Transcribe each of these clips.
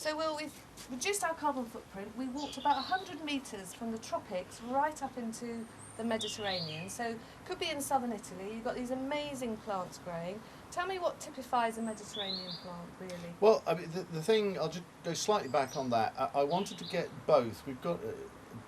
So we've reduced our carbon footprint. We walked about 100 metres from the tropics right up into the Mediterranean. So could be in southern Italy. You've got these amazing plants growing. Tell me what typifies a Mediterranean plant, really. Well, I mean, the thing, I'll just go slightly back on that. I wanted to get both. We've got a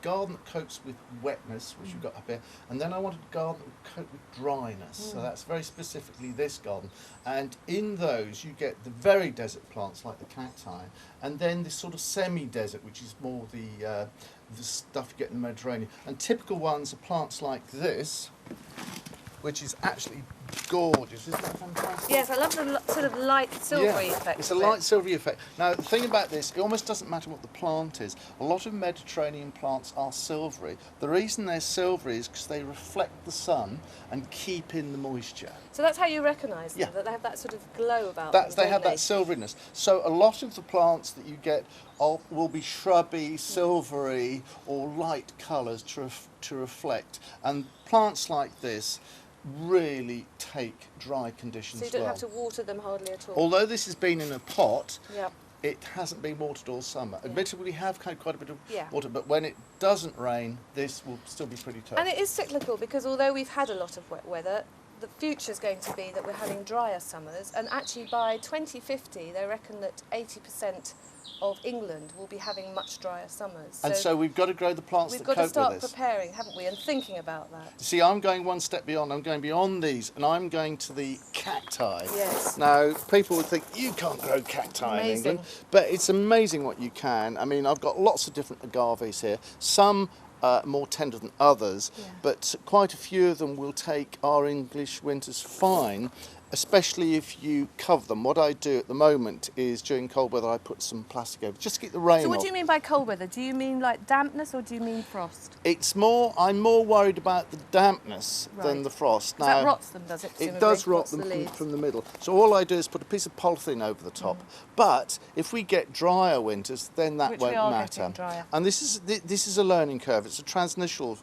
garden that copes with wetness, which we've got up here, and then I wanted a garden that would cope with dryness. So that's very specifically this garden. And in those, you get the very desert plants like the cacti, and then this sort of semi-desert, which is more the stuff you get in the Mediterranean. And typical ones are plants like this, which is actually gorgeous. Isn't that fantastic? Yes, I love the sort of light silvery effect. It's a light silvery effect. Now, the thing about this, it almost doesn't matter what the plant is. A lot of Mediterranean plants are silvery. The reason they're silvery is because they reflect the sun and keep in the moisture. So that's how you recognise them, Yeah. that they have that sort of glow about them. They have don't that silveriness. So a lot of the plants that you get will be shrubby, silvery, or light colours to reflect. And plants like this really take dry conditions So you don't well. have to water them hardly at all. Although this has been in a pot, Yep. it hasn't been watered all summer. Admittedly, we have had quite a bit of Yeah. water, but when it doesn't rain, this will still be pretty tough. And it is cyclical, because although we've had a lot of wet weather, the future is going to be that we're having drier summers, and actually by 2050 they reckon that 80% of England will be having much drier summers. And so we've got to grow the plants we've that got to cope start with this. preparing, haven't we, and thinking about that. See, I'm going one step beyond. I'm going beyond these, and I'm going to the cacti. Yes. Now, people would think, you can't grow cacti in Amazing. England, but it's amazing what you can. I mean, I've got lots of different agaves here. Some more tender than others, but quite a few of them will take our English winters fine, especially if you cover them. What I do at the moment is during cold weather I put some plastic over just to keep the rain So what off. do you mean by cold weather? Do you mean like dampness, or do you mean frost? I'm more worried about the dampness than Right. the frost. Now, that rots them, does it? It does rot them from the middle. So all I do is put a piece of polythene over the top. But if we get drier winters, then that Which won't we are matter. getting drier. And this is a learning curve. It's a transitional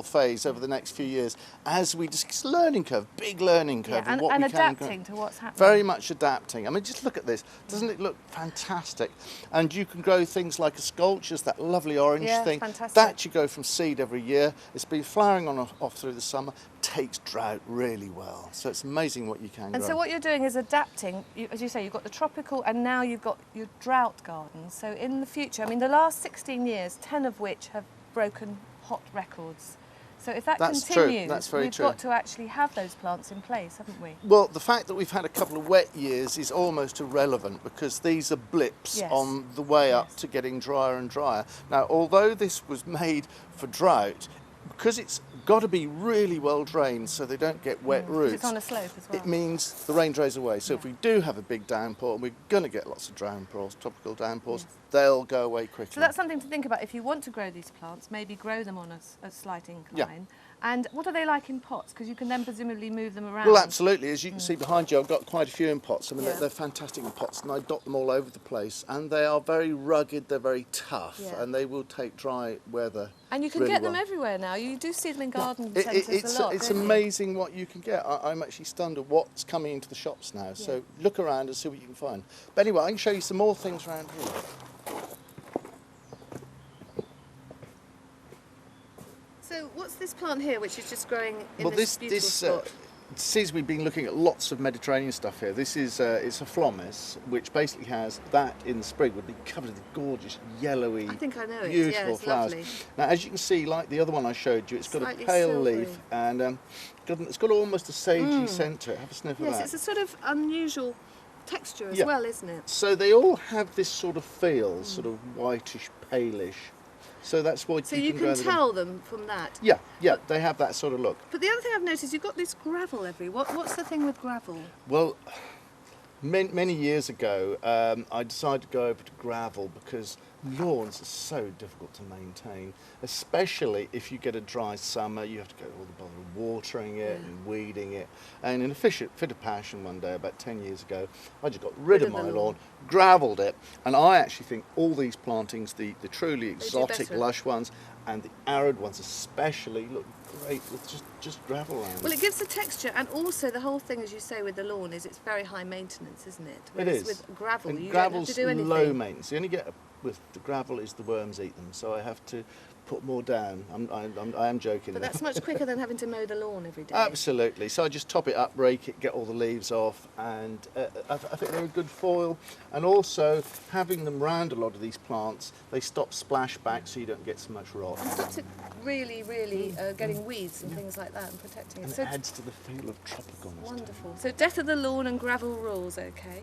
phase over the next few years as we just, it's a learning curve, big learning curve. and of what we can adapting to what's happening. Very much adapting. I mean, just look at this. Doesn't it look fantastic? And you can grow things like a sculpture, that lovely orange thing. Fantastic. That you grow from seed every year. It's been flowering on off through the summer. Takes drought really well. So it's amazing what you can grow. And so what you're doing is adapting. As you say, you've got the tropical, and now you've got your drought gardens. So in the future, I mean, the last 16 years, 10 of which have broken hot records. So if that That's continues, true. That's very we've true. got to actually have those plants in place, haven't we? Well, the fact that we've had a couple of wet years is almost irrelevant, because these are blips Yes. on the way up Yes. to getting drier and drier. Now, although this was made for drought, because it's got to be really well drained so they don't get wet 'Cause roots, it's on a slope as well. it means the rain drains away. So if we do have a big downpour, and we're going to get lots of downpours, tropical downpours, they'll go away quickly. So that's something to think about. If you want to grow these plants, maybe grow them on a slight incline. And what are they like in pots? Because you can then presumably move them around. Well, absolutely. As you can see behind you, I've got quite a few in pots. I mean, Yeah. they're fantastic in pots, and I dot them all over the place. And they are very rugged, they're very tough, Yeah. and they will take dry weather. And you can really get them well. everywhere now. You do see them in garden It- centres it's a lot. it's don't you? amazing what you can get. I'm actually stunned at what's coming into the shops now. So look around and see what you can find. But anyway, I can show you some more things around here. So what's this plant here, which is just growing in Well, this beautiful spot? since we've been looking at lots of Mediterranean stuff here, this is it's a phlomis, which basically has that in the spring would be covered with gorgeous yellowy, I think I know it. beautiful Yeah, it's flowers. lovely. Now, as you can see, like the other one I showed you, it's got Slightly a pale silvery. leaf, and it's got almost a sagey centre. Have a sniff of Yes, that. it's a sort of unusual texture as Yeah. well, isn't it? So they all have this sort of feel, sort of whitish, palish. So that's why So you can grow them. tell them from that. Yeah, they have that sort of look. But the other thing I've noticed, you've got this gravel everywhere. What's the thing with gravel? Well, many years ago, I decided to go over to gravel because lawns are so difficult to maintain, especially if you get a dry summer. You have to go all the bother of watering it and weeding it. And in a fit of passion one day, about 10 years ago, I just got rid of my lawn, gravelled it, and I actually think all these plantings, the truly exotic, better. lush ones, and the arid ones especially, look great with just gravel land. Well, it gives the texture, and also the whole thing, as you say, with the lawn is it's very high maintenance, isn't it? It is. With gravel, And you don't have to do anything. low maintenance. You only get with the gravel is the worms eat them, so I have to put more down. I am joking. But there. that's much quicker than having to mow the lawn every day. Absolutely. So I just top it up, rake it, get all the leaves off, and I think they're a good foil. And also, having them round a lot of these plants, they stop splashback, so you don't get so much rot. And stops it really getting weeds and things like that and protecting it. And So it adds to the feel of tropicalness. wonderful. So death of the lawn and gravel rules, okay?